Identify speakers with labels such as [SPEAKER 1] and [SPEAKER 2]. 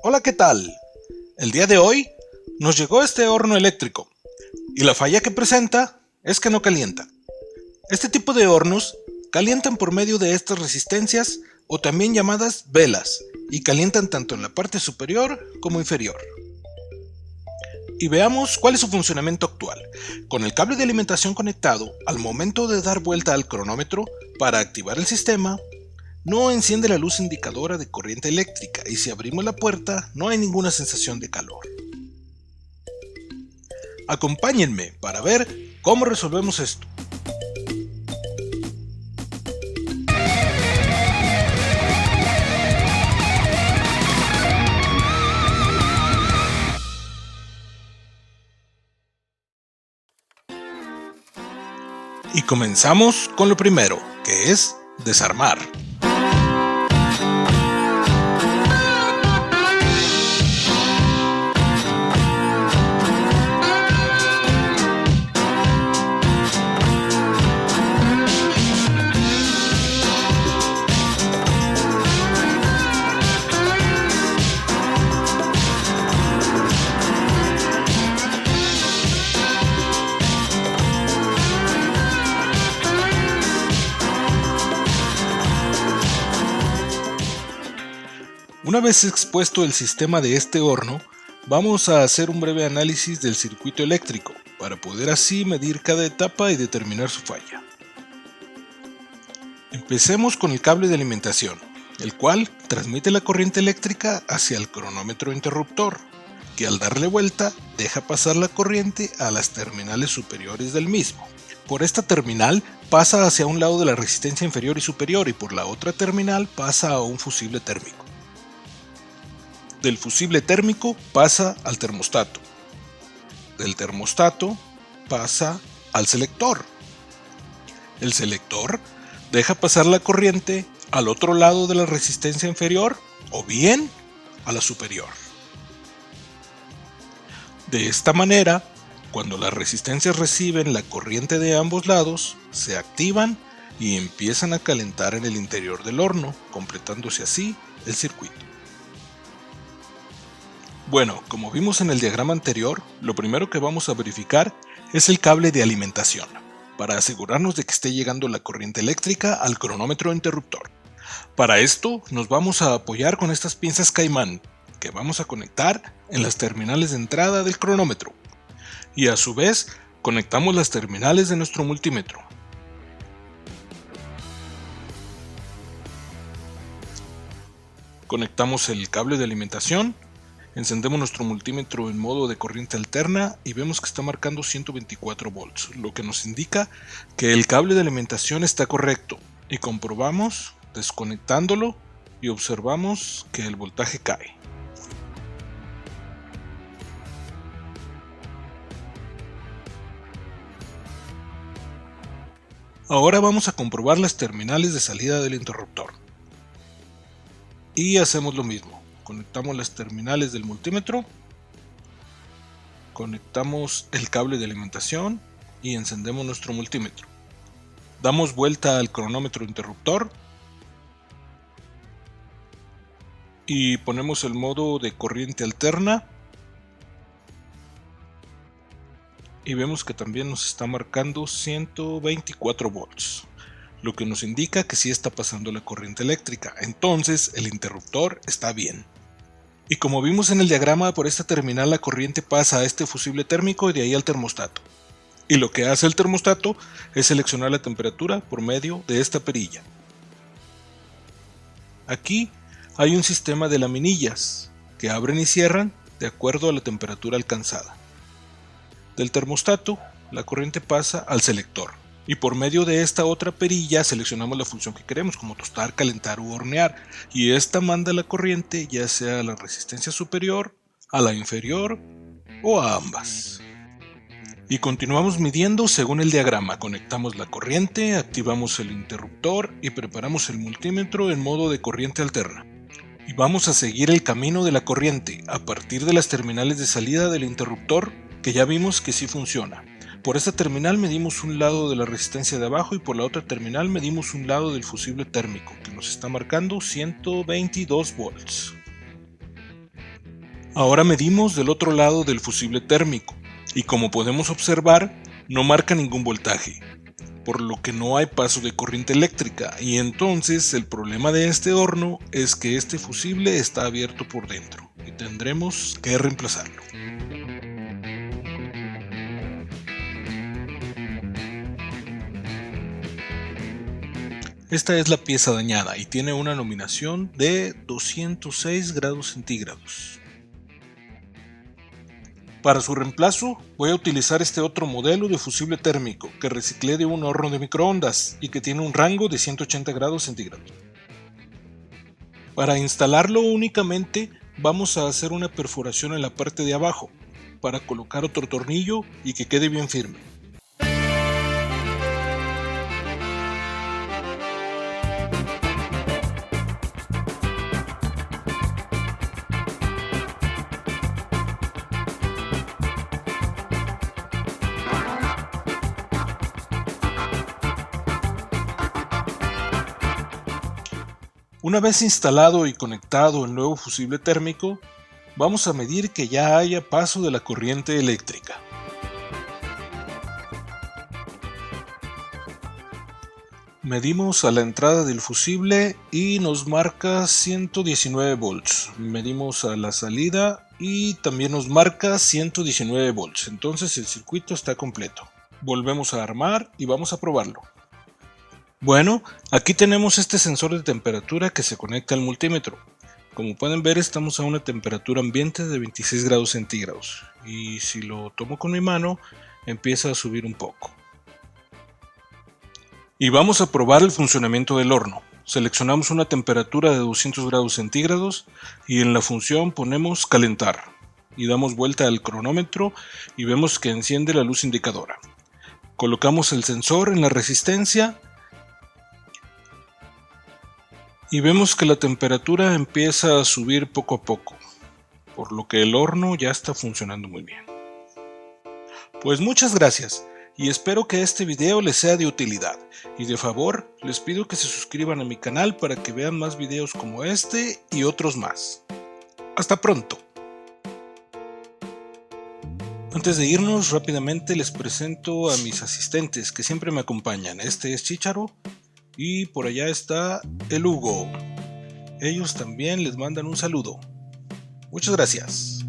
[SPEAKER 1] Hola, ¿qué tal? El día de hoy nos llegó este horno eléctrico y la falla que presenta es que no calienta. Este tipo de hornos calientan por medio de estas resistencias o también llamadas velas y calientan tanto en la parte superior como inferior. Y veamos cuál es su funcionamiento actual. Con el cable de alimentación conectado, al momento de dar vuelta al cronómetro para activar el sistema, no enciende la luz indicadora de corriente eléctrica y si abrimos la puerta no hay ninguna sensación de calor. Acompáñenme para ver cómo resolvemos esto. Y comenzamos con lo primero, que es desarmar. Una vez expuesto el sistema de este horno, vamos a hacer un breve análisis del circuito eléctrico, para poder así medir cada etapa y determinar su falla. Empecemos con el cable de alimentación, el cual transmite la corriente eléctrica hacia el cronómetro interruptor, que al darle vuelta deja pasar la corriente a las terminales superiores del mismo. Por esta terminal pasa hacia un lado de la resistencia inferior y superior y por la otra terminal pasa a un fusible térmico. Del fusible térmico pasa al termostato. Del termostato pasa al selector. El selector deja pasar la corriente al otro lado de la resistencia inferior o bien a la superior. De esta manera, cuando las resistencias reciben la corriente de ambos lados, se activan y empiezan a calentar en el interior del horno, completándose así el circuito. Bueno, como vimos en el diagrama anterior, lo primero que vamos a verificar es el cable de alimentación, para asegurarnos de que esté llegando la corriente eléctrica al cronómetro interruptor. Para esto nos vamos a apoyar con estas pinzas caimán, que vamos a conectar en las terminales de entrada del cronómetro, y a su vez conectamos las terminales de nuestro multímetro. Conectamos el cable de alimentación. Encendemos nuestro multímetro en modo de corriente alterna y vemos que está marcando 124 volts, lo que nos indica que el cable de alimentación está correcto, y comprobamos desconectándolo y observamos que el voltaje cae. Ahora vamos a comprobar las terminales de salida del interruptor. Y hacemos lo mismo. Conectamos las terminales del multímetro, conectamos el cable de alimentación y encendemos nuestro multímetro. Damos vuelta al cronómetro interruptor y ponemos el modo de corriente alterna y vemos que también nos está marcando 124 volts, lo que nos indica que sí está pasando la corriente eléctrica, entonces el interruptor está bien. Y como vimos en el diagrama, por esta terminal la corriente pasa a este fusible térmico y de ahí al termostato. Y lo que hace el termostato es seleccionar la temperatura por medio de esta perilla. Aquí hay un sistema de laminillas que abren y cierran de acuerdo a la temperatura alcanzada. Del termostato, la corriente pasa al selector. Y por medio de esta otra perilla seleccionamos la función que queremos, como tostar, calentar u hornear, y esta manda la corriente ya sea a la resistencia superior, a la inferior o a ambas. Y continuamos midiendo según el diagrama. Conectamos la corriente, activamos el interruptor y preparamos el multímetro en modo de corriente alterna. Y vamos a seguir el camino de la corriente a partir de las terminales de salida del interruptor, que ya vimos que sí funciona. Por esta terminal medimos un lado de la resistencia de abajo y por la otra terminal medimos un lado del fusible térmico, que nos está marcando 122 volts. Ahora medimos del otro lado del fusible térmico y como podemos observar no marca ningún voltaje, por lo que no hay paso de corriente eléctrica, y entonces el problema de este horno es que este fusible está abierto por dentro y tendremos que reemplazarlo. Esta es la pieza dañada y tiene una nominación de 206 grados centígrados. Para su reemplazo voy a utilizar este otro modelo de fusible térmico que reciclé de un horno de microondas y que tiene un rango de 180 grados centígrados. Para instalarlo únicamente vamos a hacer una perforación en la parte de abajo para colocar otro tornillo y que quede bien firme. Una vez instalado y conectado el nuevo fusible térmico, vamos a medir que ya haya paso de la corriente eléctrica. Medimos a la entrada del fusible y nos marca 119 volts. Medimos a la salida y también nos marca 119 volts. Entonces el circuito está completo. Volvemos a armar y vamos a probarlo. Bueno, aquí tenemos este sensor de temperatura que se conecta al multímetro. Como pueden ver, estamos a una temperatura ambiente de 26 grados centígrados y si lo tomo con mi mano empieza a subir un poco. Y vamos a probar el funcionamiento del horno. Seleccionamos una temperatura de 200 grados centígrados y en la función ponemos calentar y damos vuelta al cronómetro y vemos que enciende la luz indicadora. Colocamos el sensor en la resistencia y vemos que la temperatura empieza a subir poco a poco, por lo que el horno ya está funcionando muy bien. Pues muchas gracias y espero que este video les sea de utilidad, y de favor les pido que se suscriban a mi canal para que vean más videos como este y otros más. Hasta pronto. Antes de irnos rápidamente les presento a mis asistentes que siempre me acompañan. Este es Chícharo. Y por allá está el Hugo. Ellos también les mandan un saludo. Muchas gracias.